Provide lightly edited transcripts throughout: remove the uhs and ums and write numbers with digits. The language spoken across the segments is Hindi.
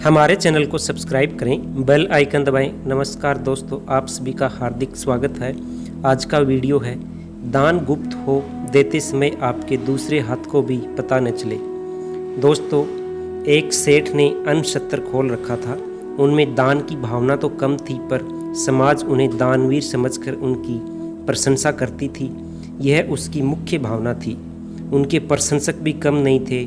हमारे चैनल को सब्सक्राइब करें, बेल आइकन दबाएं। नमस्कार दोस्तों, आप सभी का हार्दिक स्वागत है। आज का वीडियो है दान गुप्त हो, देते समय आपके दूसरे हाथ को भी पता न चले। दोस्तों, एक सेठ ने अन्न छत्र खोल रखा था। उनमें दान की भावना तो कम थी, पर समाज उन्हें दानवीर समझकर उनकी प्रशंसा करती थी। यह उसकी मुख्य भावना थी। उनके प्रशंसक भी कम नहीं थे।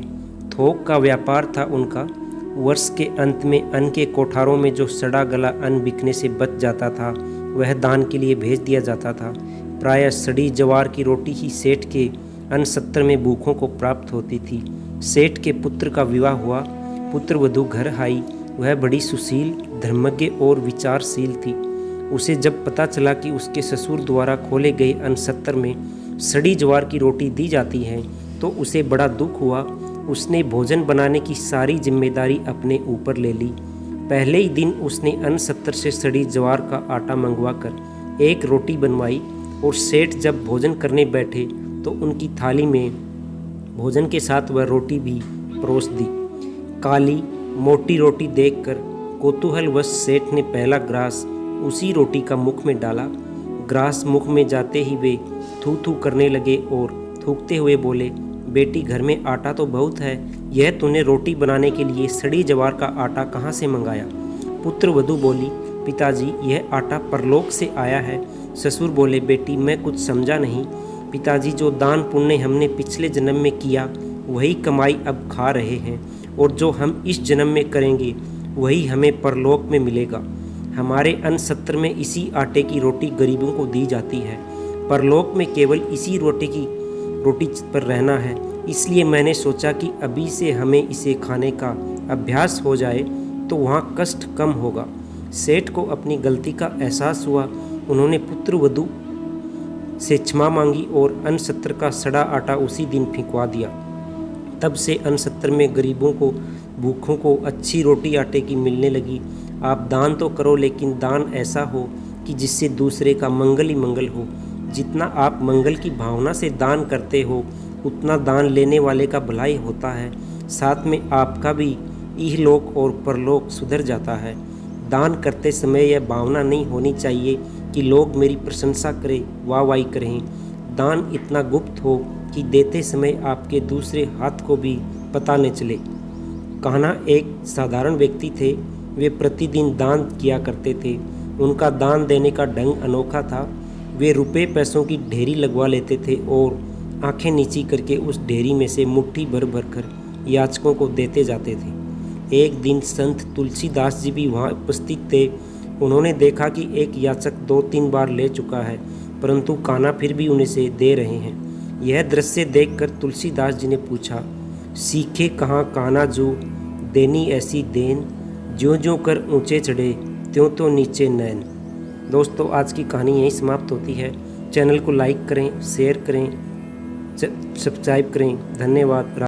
थोक का व्यापार था उनका। वर्ष के अंत में अन्न के कोठारों में जो सड़ा गला अन्न बिकने से बच जाता था, वह दान के लिए भेज दिया जाता था। प्रायः सड़ी जवार की रोटी ही सेठ के अन्न सत्र में भूखों को प्राप्त होती थी। सेठ के पुत्र का विवाह हुआ। पुत्र वधू घर आई। वह बड़ी सुशील, धर्मज्ञ और विचारशील थी। उसे जब पता चला कि उसके ससुर द्वारा खोले गए अन्न सत्र में सड़ी जवार की रोटी दी जाती है, तो उसे बड़ा दुख हुआ। उसने भोजन बनाने की सारी जिम्मेदारी अपने ऊपर ले ली। पहले ही दिन उसने अन्न सत्र से सड़ी ज्वार का आटा मंगवाकर एक रोटी बनवाई और सेठ जब भोजन करने बैठे तो उनकी थाली में भोजन के साथ वह रोटी भी परोस दी। काली मोटी रोटी देखकर कौतूहलवश सेठ ने पहला ग्रास उसी रोटी का मुख में डाला। ग्रास मुख में जाते ही वे थू थू करने लगे और थूकते हुए बोले, बेटी, घर में आटा तो बहुत है, यह तूने रोटी बनाने के लिए सड़ी जवार का आटा कहाँ से मंगाया? पुत्र वधू बोली, पिताजी, यह आटा परलोक से आया है। ससुर बोले, बेटी, मैं कुछ समझा नहीं। पिताजी, जो दान पुण्य हमने पिछले जन्म में किया, वही कमाई अब खा रहे हैं, और जो हम इस जन्म में करेंगे वही हमें परलोक में मिलेगा। हमारे अन्न सत्र में इसी आटे की रोटी गरीबों को दी जाती है। परलोक में केवल इसी रोटी पर रहना है। इसलिए मैंने सोचा कि अभी से हमें इसे खाने का अभ्यास हो जाए तो वहाँ कष्ट कम होगा। सेठ को अपनी गलती का एहसास हुआ। उन्होंने पुत्र वधू से क्षमा मांगी और अन्न सत्र का सड़ा आटा उसी दिन फेंकवा दिया। तब से अन्न सत्र में गरीबों को, भूखों को अच्छी रोटी आटे की मिलने लगी। आप दान तो करो, लेकिन दान ऐसा हो कि जिससे दूसरे का मंगल ही मंगल हो। जितना आप मंगल की भावना से दान करते हो, उतना दान लेने वाले का भलाई होता है। साथ में आपका भी इहलोक और परलोक सुधर जाता है। दान करते समय यह भावना नहीं होनी चाहिए कि लोग मेरी प्रशंसा करें, वाहवाही करें। दान इतना गुप्त हो कि देते समय आपके दूसरे हाथ को भी पता न चले। कान्हा एक साधारण व्यक्ति थे। वे प्रतिदिन दान किया करते थे। उनका दान देने का ढंग अनोखा था। वे रुपए पैसों की ढेरी लगवा लेते थे और आंखें नीची करके उस ढेरी में से मुट्ठी भर भर कर याचकों को देते जाते थे। एक दिन संत तुलसीदास जी भी वहाँ उपस्थित थे। उन्होंने देखा कि एक याचक 2-3 बार ले चुका है, परंतु कान्हा फिर भी उन्हें से दे रहे हैं। यह दृश्य देखकर तुलसीदास जी ने पूछा, सीखे कहाँ कान्हा जो, देनी ऐसी देन, ज्यों ज्यों कर ऊंचे चढ़े त्यों तो नीचे नैन। दोस्तों, आज की कहानी यहीं समाप्त होती है। चैनल को लाइक करें, शेयर करें, सब्सक्राइब करें। धन्यवाद।